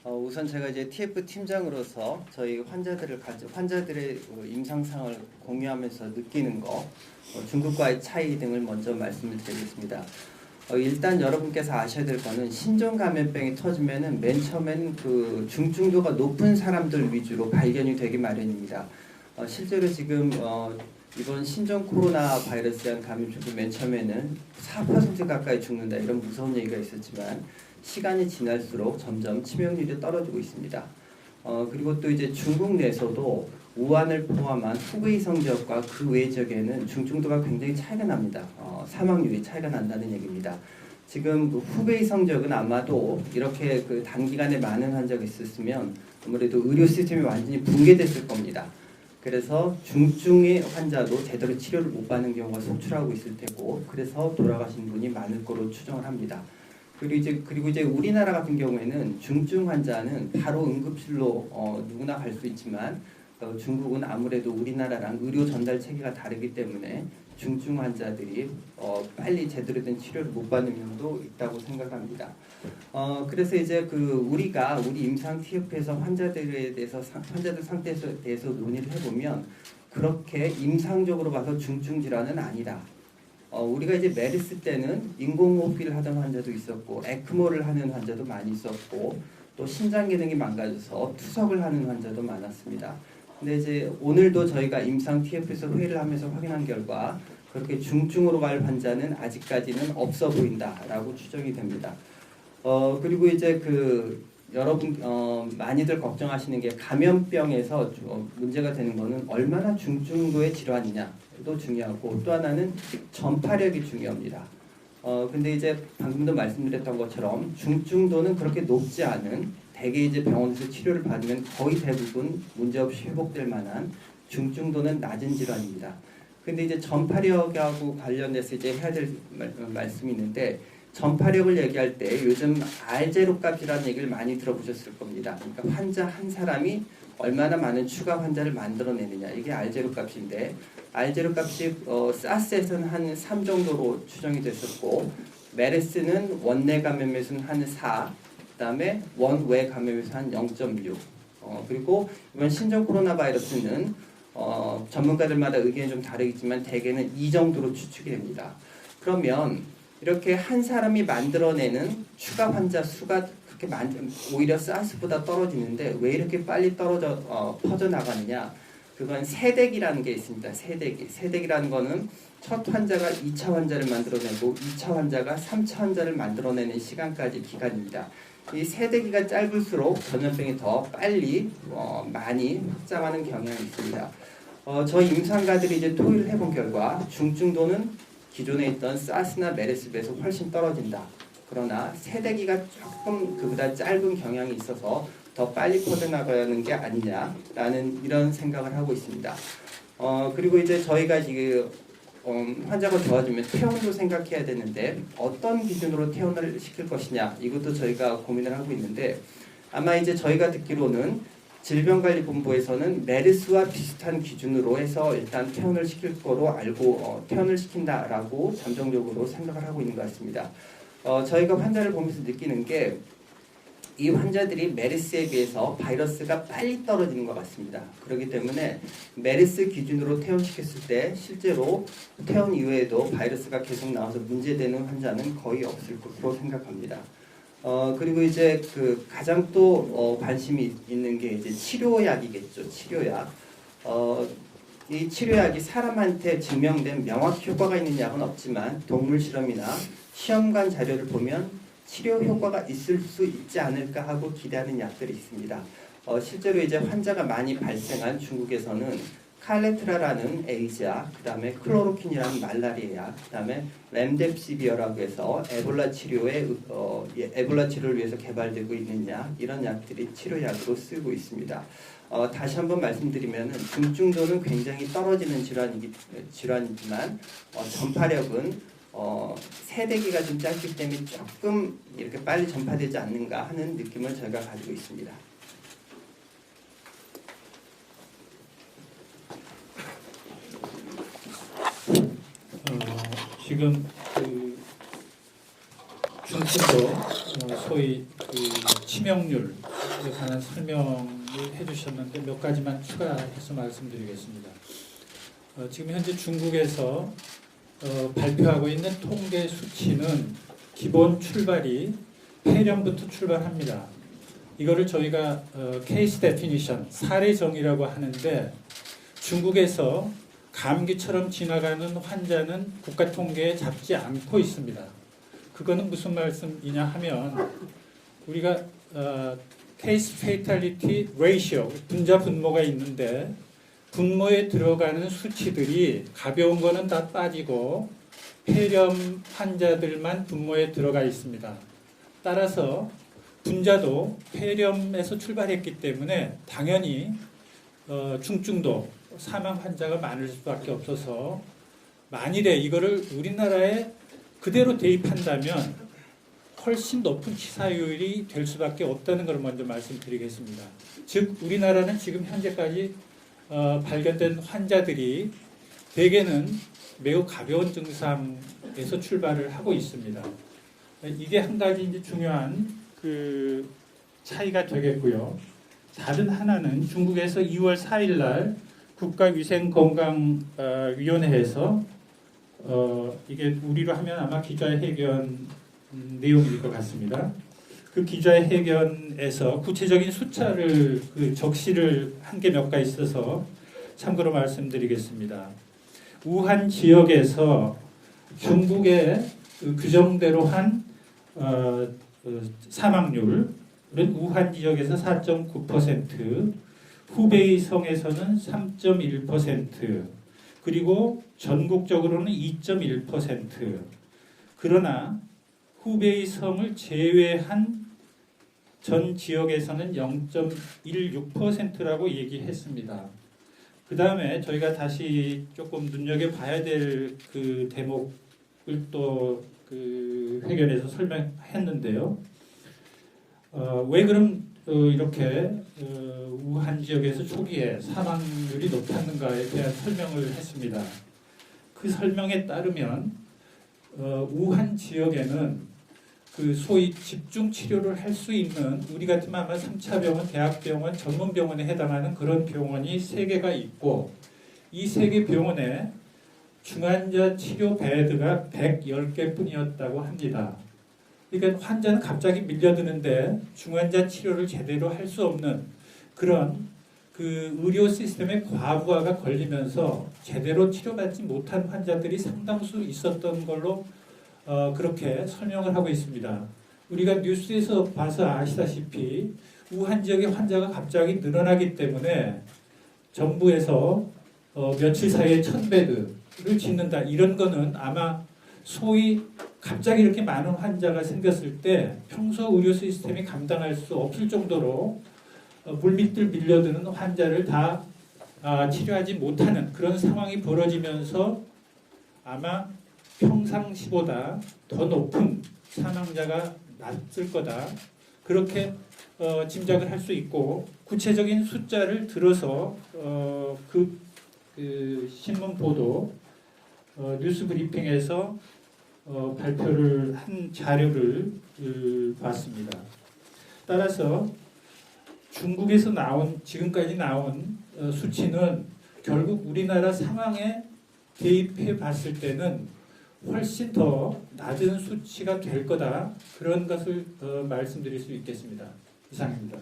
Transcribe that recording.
우선 제가 이제 TF 팀장으로서 저희 환자들의 임상상을 공유하면서 느끼는 거, 중국과의 차이 등을 먼저 말씀을 드리겠습니다. 일단 여러분께서 아셔야 될 거는 신종 감염병이 터지면은 맨 처음에는 그 중증도가 높은 사람들 위주로 발견이 되기 마련입니다. 실제로 지금 이번 신종 코로나 바이러스에 감염증도 맨 처음에는 4% 가까이 죽는다 이런 무서운 얘기가 있었지만 시간이 지날수록 점점 치명률이 떨어지고 있습니다. 그리고 또 이제 중국 내에서도 우한을 포함한 후베이성 지역과 그 외 지역에는 중증도가 굉장히 차이가 납니다. 사망률이 차이가 난다는 얘기입니다. 지금 후베이성 지역은 아마도 이렇게 그 단기간에 많은 환자가 있었으면 아무래도 의료 시스템이 완전히 붕괴됐을 겁니다. 그래서 중증의 환자도 제대로 치료를 못 받는 경우가 속출하고 있을 테고, 그래서 돌아가신 분이 많을 거로 추정을 합니다. 그리고 이제 우리나라 같은 경우에는 중증 환자는 바로 응급실로 누구나 갈 수 있지만 중국은 아무래도 우리나라랑 의료 전달 체계가 다르기 때문에 중증 환자들이 빨리 제대로 된 치료를 못 받는 경우도 있다고 생각합니다. 그래서 이제 우리 임상 TF에서 환자들 상태에 대해서 논의를 해보면 그렇게 임상적으로 봐서 중증 질환은 아니다. 우리가 이제 메르스 때는 인공호흡기를 하던 환자도 있었고 에크모를 하는 환자도 많이 있었고 또 신장 기능이 망가져서 투석을 하는 환자도 많았습니다. 근데 이제 오늘도 저희가 임상 TF에서 회의를 하면서 확인한 결과 그렇게 중증으로 갈 환자는 아직까지는 없어 보인다라고 추정이 됩니다. 그리고 이제 여러분 많이들 걱정하시는 게 감염병에서 문제가 되는 거는 얼마나 중증도의 질환이냐도 중요하고 또 하나는 전파력이 중요합니다. 근데 이제 방금도 말씀드렸던 것처럼 중증도는 그렇게 높지 않은 대개 이제 병원에서 치료를 받으면 거의 대부분 문제없이 회복될 만한 중증도는 낮은 질환입니다. 근데 이제 전파력하고 관련해서 이제 해야 될 말씀이 있는데 전파력을 얘기할 때 요즘 R0 값이라는 얘기를 많이 들어보셨을 겁니다. 그러니까 환자 한 사람이 얼마나 많은 추가 환자를 만들어내느냐 이게 R0 값인데 R0 값이 사스에서는 한 3 정도로 추정이 됐었고 메르스는 원내 감염에서는 한 4, 그다음에 원외 감염에서 한 0.6. 그리고 이번 신종 코로나 바이러스는 전문가들마다 의견이 좀 다르겠지만 대개는 2 정도로 추측이 됩니다. 그러면 이렇게 한 사람이 만들어내는 추가 환자 수가 그렇게 오히려 사스보다 떨어지는데 왜 이렇게 빨리 퍼져나가느냐? 그건 세대기라는 게 있습니다. 세대기라는 거는 첫 환자가 2차 환자를 만들어내고 2차 환자가 3차 환자를 만들어내는 시간까지 기간입니다. 이 세대기가 짧을수록 전염병이 더 빨리 많이 확장하는 경향이 있습니다. 저희 임상가들이 이제 토의를 해본 결과 중증도는 기존에 있던 사스나 메르스에 비해서 훨씬 떨어진다. 그러나 세대기가 조금 그보다 짧은 경향이 있어서 더 빨리 퍼져나가는 게 아니냐라는 이런 생각을 하고 있습니다. 그리고 이제 저희가 지금 환자가 좋아지면 퇴원도 생각해야 되는데 어떤 기준으로 퇴원을 시킬 것이냐 이것도 저희가 고민을 하고 있는데 아마 이제 저희가 듣기로는 질병관리본부에서는 메르스와 비슷한 기준으로 해서 일단 퇴원을 시킬 거로 알고 퇴원을 시킨다라고 잠정적으로 생각을 하고 있는 것 같습니다. 저희가 환자를 보면서 느끼는 게 이 환자들이 메르스에 비해서 바이러스가 빨리 떨어지는 것 같습니다. 그렇기 때문에 메르스 기준으로 퇴원시켰을 때 실제로 퇴원 이후에도 바이러스가 계속 나와서 문제되는 환자는 거의 없을 것으로 생각합니다. 그리고 이제 가장 또 관심이 있는 게 이제 치료약이겠죠. 치료약. 이 치료약이 사람한테 증명된 명확 효과가 있는 약은 없지만 동물 실험이나 시험관 자료를 보면 치료 효과가 있을 수 있지 않을까 하고 기대하는 약들이 있습니다. 실제로 이제 환자가 많이 발생한 중국에서는 칼레트라라는 에이즈약, 그 다음에 클로로킨이라는 말라리아 약, 그 다음에 렘뎁시비어라고 해서 에볼라 치료를 위해서 개발되고 있는 약, 이런 약들이 치료약으로 쓰고 있습니다. 다시 한번 말씀드리면 중증도는 굉장히 떨어지는 질환이지만 전파력은 세대기가 좀 짧기 때문에 조금 이렇게 빨리 전파되지 않는가 하는 느낌을 저희가 가지고 있습니다. 지금 중증도 소위 치명률 관한 설명을 해주셨는데 몇 가지만 추가해서 말씀드리겠습니다. 지금 현재 중국에서 발표하고 있는 통계 수치는 기본 출발이 폐렴부터 출발합니다. 이거를 저희가 케이스 데피니션, 사례 정의라고 하는데 중국에서 감기처럼 지나가는 환자는 국가 통계에 잡지 않고 있습니다. 그거는 무슨 말씀이냐 하면 우리가 케이스 페이탈리티 레이시오, 분자 분모가 있는데 분모에 들어가는 수치들이 가벼운 거는 다 빠지고 폐렴 환자들만 분모에 들어가 있습니다. 따라서 분자도 폐렴에서 출발했기 때문에 당연히 중증도 사망 환자가 많을 수밖에 없어서 만일에 이거를 우리나라에 그대로 대입한다면 훨씬 높은 치사율이 될 수밖에 없다는 걸 먼저 말씀드리겠습니다. 즉 우리나라는 지금 현재까지 발견된 환자들이 대개는 매우 가벼운 증상에서 출발을 하고 있습니다. 이게 한 가지 이제 중요한 그 차이가 되겠고요. 다른 하나는 중국에서 2월 4일 날 국가위생건강위원회에서 이게 우리로 하면 아마 기자회견 내용일 것 같습니다. 그 기자회견에서 구체적인 숫자를 적시를 한 게 몇 가지 있어서 참고로 말씀드리겠습니다. 우한 지역에서 중국의 규정대로 한 사망률은 우한 지역에서 4.9%, 후베이성에서는 3.1%, 그리고 전국적으로는 2.1%. 그러나 후베이성을 제외한 전 지역에서는 0.16%라고 얘기했습니다. 그 다음에 저희가 다시 조금 눈여겨봐야 될 그 대목을 또 그 회견에서 설명했는데요. 왜 그럼 이렇게 우한 지역에서 초기에 사망률이 높았는가에 대한 설명을 했습니다. 그 설명에 따르면 우한 지역에는 그 소위 집중 치료를 할 수 있는 우리 같으면 아마 3차 병원, 대학병원, 전문병원에 해당하는 그런 병원이 3개가 있고 이 3개 병원에 중환자 치료 베드가 110개 뿐이었다고 합니다. 그러니까 환자는 갑자기 밀려드는데 중환자 치료를 제대로 할 수 없는 그런 그 의료 시스템의 과부하가 걸리면서 제대로 치료받지 못한 환자들이 상당수 있었던 걸로 그렇게 설명을 하고 있습니다. 우리가 뉴스에서 봐서 아시다시피 우한 지역의 환자가 갑자기 늘어나기 때문에 정부에서 며칠 사이에 1000베드를 짓는다. 이런 거는 아마 소위 갑자기 이렇게 많은 환자가 생겼을 때 평소 의료 시스템이 감당할 수 없을 정도로 물밑을 밀려드는 환자를 다 치료하지 못하는 그런 상황이 벌어지면서 아마 평상시보다 더 높은 사망자가 났을 거다. 그렇게 짐작을 할 수 있고 구체적인 숫자를 들어서 그 신문 보도 뉴스 브리핑에서 발표를 한 자료를 봤습니다. 따라서 중국에서 지금까지 나온 수치는 결국 우리나라 상황에 대입해 봤을 때는 훨씬 더 낮은 수치가 될 거다. 그런 것을 말씀드릴 수 있겠습니다. 이상입니다.